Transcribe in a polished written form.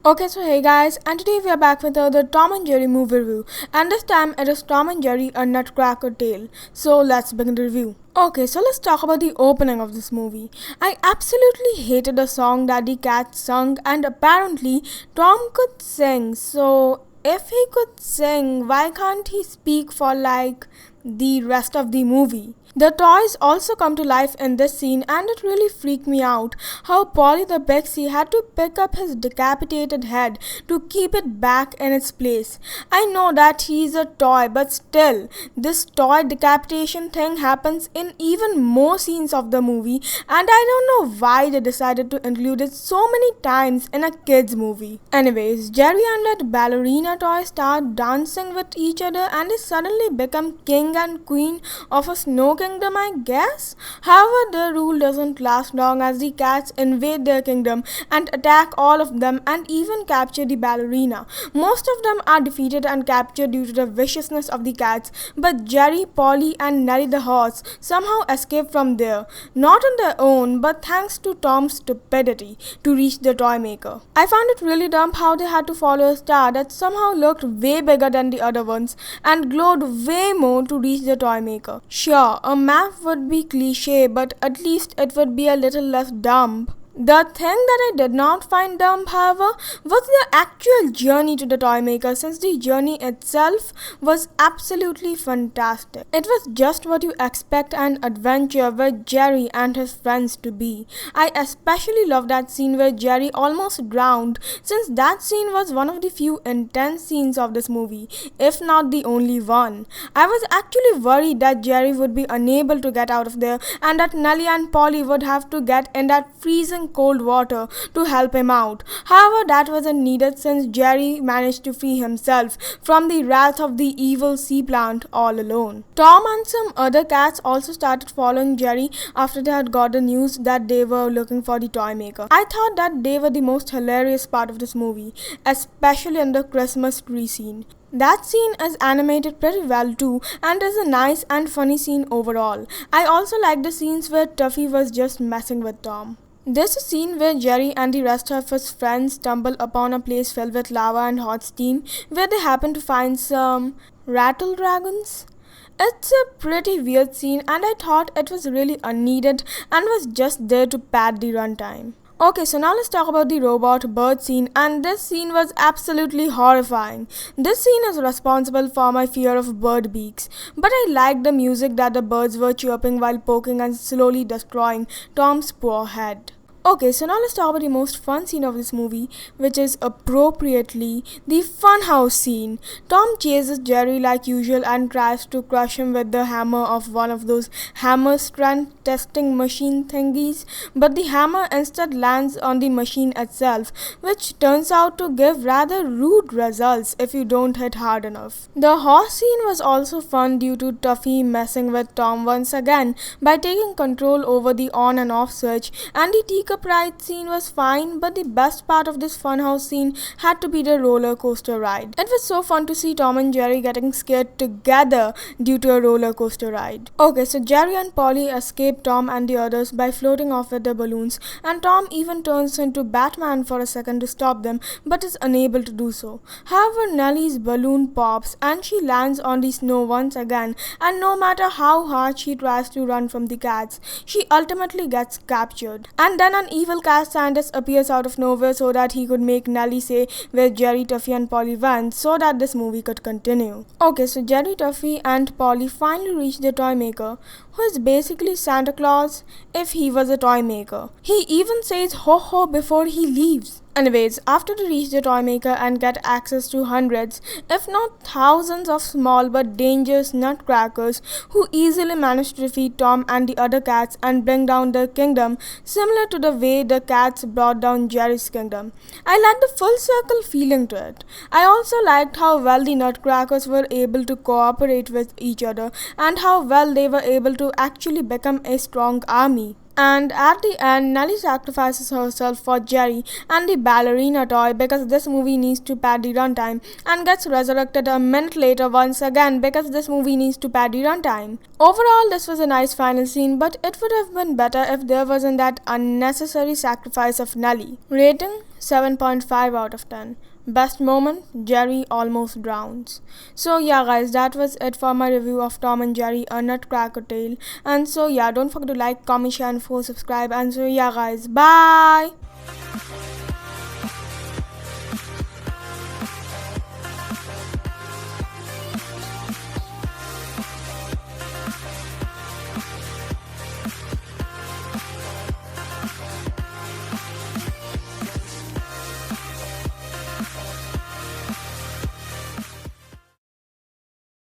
Okay, so hey guys, and today we are back with another Tom and Jerry movie review, and this time it is Tom and Jerry A Nutcracker Tale. So let's begin the review. Okay, so let's talk about the opening of this movie. I absolutely hated the song that the cat sung, and apparently Tom could sing. So if he could sing, why can't he speak for like the rest of the movie? The toys also come to life in this scene, and it really freaked me out how Paulie the Pixie had to pick up his decapitated head to keep it back in its place. I know that he's a toy, but still, this toy decapitation thing happens in even more scenes of the movie, and I don't know why they decided to include it so many times in a kids movie. Anyways, Jerry and that ballerina toy start dancing with each other, and they suddenly become king and queen of a snow kingdom, I guess. However, the rule doesn't last long as the cats invade their kingdom and attack all of them and even capture the ballerina. Most of them are defeated and captured due to the viciousness of the cats, but Jerry, Paulie and Nelly the horse somehow escape from there, not on their own but thanks to Tom's stupidity to reach the toy maker. I found it really dumb how they had to follow a star that somehow looked way bigger than the other ones and glowed way more to reach the toy maker. Sure, a map would be cliche, but at least it would be a little less dumb. The thing that I did not find dumb, however, was the actual journey to the toy maker, since the journey itself was absolutely fantastic. It was just what you expect an adventure with Jerry and his friends to be. I especially love that scene where Jerry almost drowned, since that scene was one of the few intense scenes of this movie, if not the only one. I was actually worried that Jerry would be unable to get out of there and that Nelly and Paulie would have to get in that freezing cold water to help him out. However, that wasn't needed since Jerry managed to free himself from the wrath of the evil sea plant all alone. Tom and some other cats also started following Jerry after they had got the news that they were looking for the toy maker. I thought that they were the most hilarious part of this movie, especially in the Christmas tree scene. That scene is animated pretty well too and is a nice and funny scene overall. I also like the scenes where Tuffy was just messing with Tom. There's a scene where Jerry and the rest of his friends stumble upon a place filled with lava and hot steam where they happen to find some rattle dragons. It's a pretty weird scene and I thought it was really unneeded and was just there to pad the runtime. Okay, so now let's talk about the robot bird scene, and this scene was absolutely horrifying. This scene is responsible for my fear of bird beaks, but I liked the music that the birds were chirping while poking and slowly destroying Tom's poor head. Okay, so now let's talk about the most fun scene of this movie, which is appropriately the Funhouse Scene. Tom chases Jerry like usual and tries to crush him with the hammer of one of those hammer strength testing machine thingies, but the hammer instead lands on the machine itself, which turns out to give rather rude results if you don't hit hard enough. The horse scene was also fun due to Tuffy messing with Tom once again by taking control over the on and off switch, and the teacup ride scene was fine, but the best part of this funhouse scene had to be the roller coaster ride. It was so fun to see Tom and Jerry getting scared together due to a roller coaster ride. Okay, so Jerry and Paulie escape Tom and the others by floating off with their balloons, and Tom even turns into Batman for a second to stop them, but is unable to do so. However, Nelly's balloon pops and she lands on the snow once again, and no matter how hard she tries to run from the cats, she ultimately gets captured. And then an evil cat scientist appears out of nowhere so that he could make Nelly say where Jerry, Tuffy and Paulie went so that this movie could continue. Okay, so Jerry, Tuffy and Paulie finally reach the toy maker, who is basically Santa Claus if he was a toy maker. He even says ho ho before he leaves. Anyways, after they reach the toy maker and get access to hundreds, if not thousands of small but dangerous nutcrackers who easily manage to defeat Tom and the other cats and bring down their kingdom, similar to the way the cats brought down Jerry's kingdom. I liked the full circle feeling to it. I also liked how well the nutcrackers were able to cooperate with each other and how well they were able to actually become a strong army. And at the end, Nelly sacrifices herself for Jerry and the ballerina toy because this movie needs to pad the runtime, and gets resurrected a minute later once again because this movie needs to pad the runtime. Overall, this was a nice final scene, but it would have been better if there wasn't that unnecessary sacrifice of Nelly. Rating 7.5 out of 10. Best moment, Jerry almost drowns. So yeah guys, that was it for my review of Tom and Jerry A Nutcracker Tale. And so yeah, don't forget to like, comment, share and subscribe. And so yeah guys, bye!